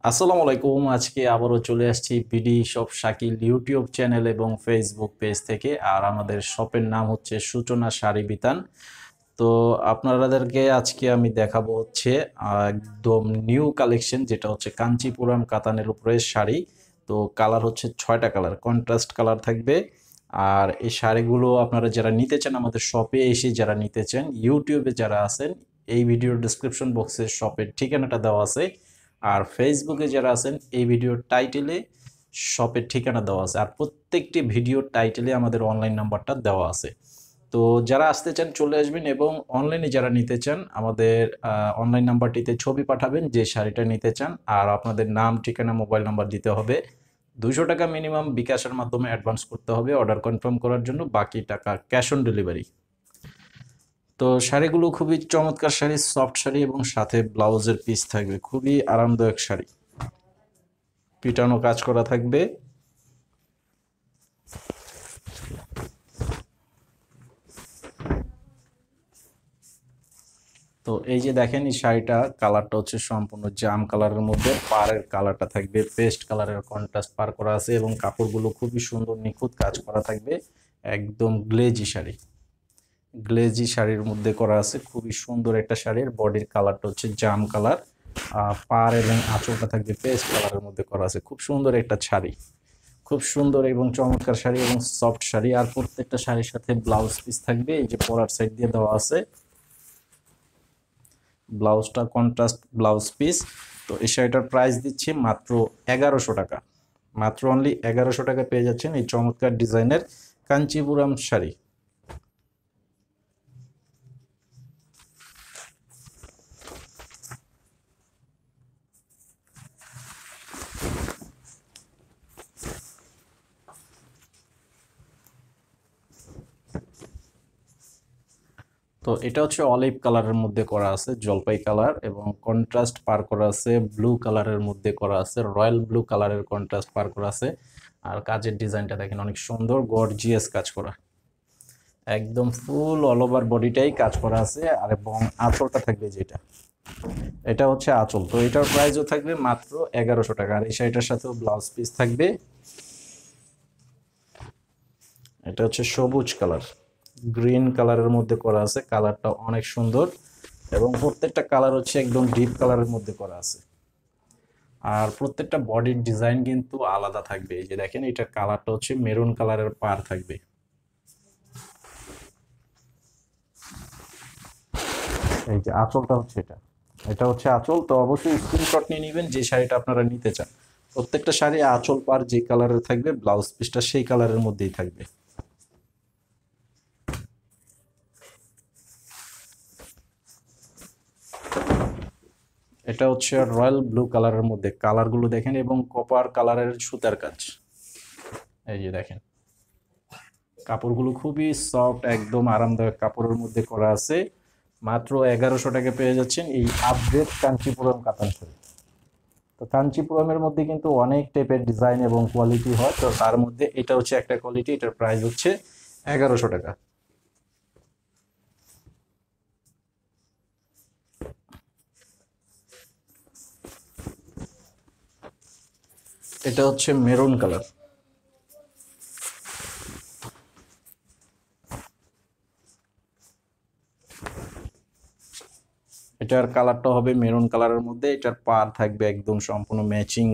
আসসালামু আলাইকুম। আজকে আবারও চলে আসছি BD shop Shakil YouTube channel এবং ফেসবুক পেজ থেকে। আর আমাদের শপের নাম হচ্ছে সূচনা শাড়ি বিতান। তো আপনাদেরকে আজকে আমি দেখাবো হচ্ছে একদম নিউ কালেকশন, যেটা হচ্ছে কাঞ্চিপুরম কাতানের উপরে শাড়ি। তো কালার হচ্ছে 6টা কালার, কন্ট্রাস্ট কালার থাকবে। আর এই শাড়িগুলো আপনারা যারা নিতে চান, আমাদের শপে এসে যারা নিতে চান, ইউটিউবে যারা আছেন, এই ভিডিওর ডেসক্রিপশন বক্সে শপের ঠিকানাটা দেওয়া আছে। আর ফেসবুকে যারা আছেন, এই ভিডিওর টাইটেলে শপের ঠিকানা দেওয়া আছে। আর প্রত্যেকটি ভিডিওর টাইটেলে আমাদের অনলাইন নাম্বারটা দেওয়া আছে। তো যারা আসতে চান চলে আসবেন, এবং অনলাইনে যারা নিতে চান আমাদের অনলাইন নাম্বারটিতে ছবি পাঠাবেন যে শাড়িটা নিতে চান। আর আপনাদের নাম, ঠিকানা, মোবাইল নাম্বার দিতে হবে। 200 টাকা মিনিমাম বিকাশের মাধ্যমে অ্যাডভান্স করতে হবে অর্ডার কনফার্ম করার জন্য, বাকি টাকা ক্যাশ অন ডেলিভারি। তো শাড়িগুলো খুবই চমৎকার শাড়ি, সফট শাড়ি, এবং সাথে ব্লাউজের পিস থাকবে। খুবই আরামদায়ক শাড়ি, পিটানো কাজ করা থাকবে। তো এই যে দেখেন, এই শাড়িটা কালারটা হচ্ছে সম্পূর্ণ জাম কালারের মধ্যে, পাড়ের কালারটা থাকবে পেস্ট কালারের, কন্ট্রাস্ট পার করা আছে, এবং কাপড়গুলো খুবই সুন্দর নিখুঁত কাজ করা থাকবে। একদম গ্লেজি শাড়ি, গ্লেজি শাড়ির মধ্যে করা আছে। খুবই সুন্দর একটা শাড়ির বডির কালারটা হচ্ছে জাম কালার। পাড় এবং আঁচলটা থাকবে পেস্ট কালারের মধ্যে করা আছে। খুব সুন্দর একটা শাড়ি, খুব সুন্দর এবং চমৎকার শাড়ি এবং সফট শাড়ি। আর প্রত্যেকটা শাড়ির সাথে ব্লাউজ পিস থাকবে, এই যে পরার সাইড দিয়ে দেওয়া আছে। ব্লাউজটা কন্ট্রাস্ট ব্লাউজ পিস। তো এই শাড়িটার প্রাইস দিচ্ছি মাত্র 1100 টাকা। মাত্র অনলি 1100 টাকা পেয়ে যাচ্ছেন এই চমৎকার ডিজাইনের কাঞ্চিপুরম শাড়ি। তো এটা হচ্ছে অলিভ কালারের মধ্যে করা আছে, জলপাই কালার, এবং কন্ট্রাস্ট পার করা আছে ব্লু কালারের মধ্যে করা আছে, রয়্যাল ব্লু কালারের কন্ট্রাস্ট পার করা আছে। আর কাজের ডিজাইনটা দেখেন, অনেক সুন্দর গর্জিয়াস কাজ করা, একদম ফুল অল ওভার বডিটাই কাজ করা আছে। আর এবং আঁচলটা থাকবে যেটা, এটা হচ্ছে আঁচল। তো এটার প্রাইসও থাকবে মাত্র 1100 টাকা। আর এই শাড়িটার সাথেও ব্লাউজ পিস থাকবে। এটা হচ্ছে সবুজ কালার, গ্রিন কালারের মধ্যে করা আছে, কালারটা অনেক সুন্দর, এবং প্রত্যেকটা কালার হচ্ছে একদম ডিপ কালারের মধ্যে করা আছে। আর প্রত্যেকটা বডির ডিজাইন কিন্তু আলাদা থাকবে। এই যে দেখেন, এটার কালারটা হচ্ছে মেরুন কালারের পার থাকবে। এই যে আঁচলটা হচ্ছে এটা, এটা হচ্ছে আঁচল। তো অবশ্যই স্ক্রিনশট নিয়ে নেবেন যে শাড়িটা আপনারা নিতে চান। প্রত্যেকটা শাড়ি আঁচল পার যে কালারের থাকবে, ব্লাউজ পিসটা সেই কালারের মধ্যেই থাকবে। এটা হচ্ছে রয়্যাল ব্লু কালারের মধ্যে, কালারগুলো দেখেন, এবং কপার কালারের সুতার কাজ। এই যে দেখেন, কাপড়গুলো খুবই সফট, একদম আরামদায়ক কাপড়ের মধ্যে করা আছে। মাত্র 1100 টাকা পেয়ে যাচ্ছেন এই আপডেট কাঞ্চিপুরম কাতান শাড়ি। তো কাঞ্চিপুরমের মধ্যে কিন্তু অনেক টাইপের ডিজাইন এবং কোয়ালিটি হয়। তো তার মধ্যে এটা হচ্ছে একটা কোয়ালিটি, এটার প্রাইস হচ্ছে 1100 টাকা। এটা হচ্ছে মেরুন কালার, এটার কালারটা হবে মেরুন কালারের মধ্যে। এটার পার থাকবে একদম সম্পূর্ণ ম্যাচিং,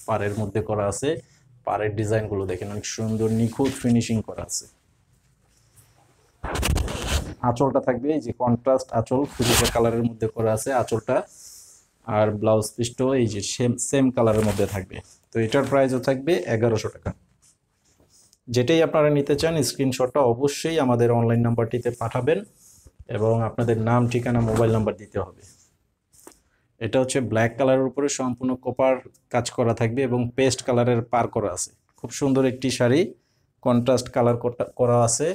পাড়ের মধ্যে করা আছে। পাড়ের ডিজাইনগুলো দেখেন, অনেক সুন্দর নিখুঁত ফিনিশিং করা আছে। আঁচলটা থাকবে এই যে কন্ট্রাস্ট আঁচল, ফিরোজা কালারের মধ্যে করা আছে আঁচলটা। আর ব্লাউজ পিসটাও এই যে সেম সেম কালারের মধ্যে থাকবে। তো এটার প্রাইসও থাকবে 1100 টাকা। যেটাই আপনারা নিতে চান স্ক্রিনশটটা অবশ্যই আমাদের অনলাইন নাম্বারটিতে পাঠাবেন, এবং আপনাদের নাম, ঠিকানা, মোবাইল নাম্বার দিতে হবে। এটা হচ্ছে ব্ল্যাক কালারের উপরে সম্পূর্ণ কপার কাজ করা থাকবে, এবং পেস্ট কালারের পার করা আছে। খুব সুন্দর একটি শাড়ি, কন্ট্রাস্ট কালার করা আছে।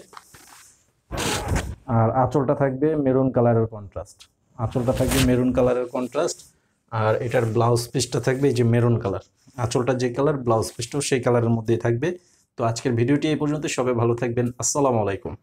আর আঁচলটা থাকবে মেরুন কালারের কন্ট্রাস্ট, আঁচলটা থাকবে মেরুন কালারের কন্ট্রাস্ট। আর এটার ব্লাউজ পিসটা থাকবে এই যে মেরুন কালার, আঁচলটা যে কালার, ব্লাউজ পিসটাও সেই কালারের মধ্যেই থাকবে। তো আজকের ভিডিওটি এই পর্যন্ত। সবাই ভালো থাকবেন। আসসালামু আলাইকুম।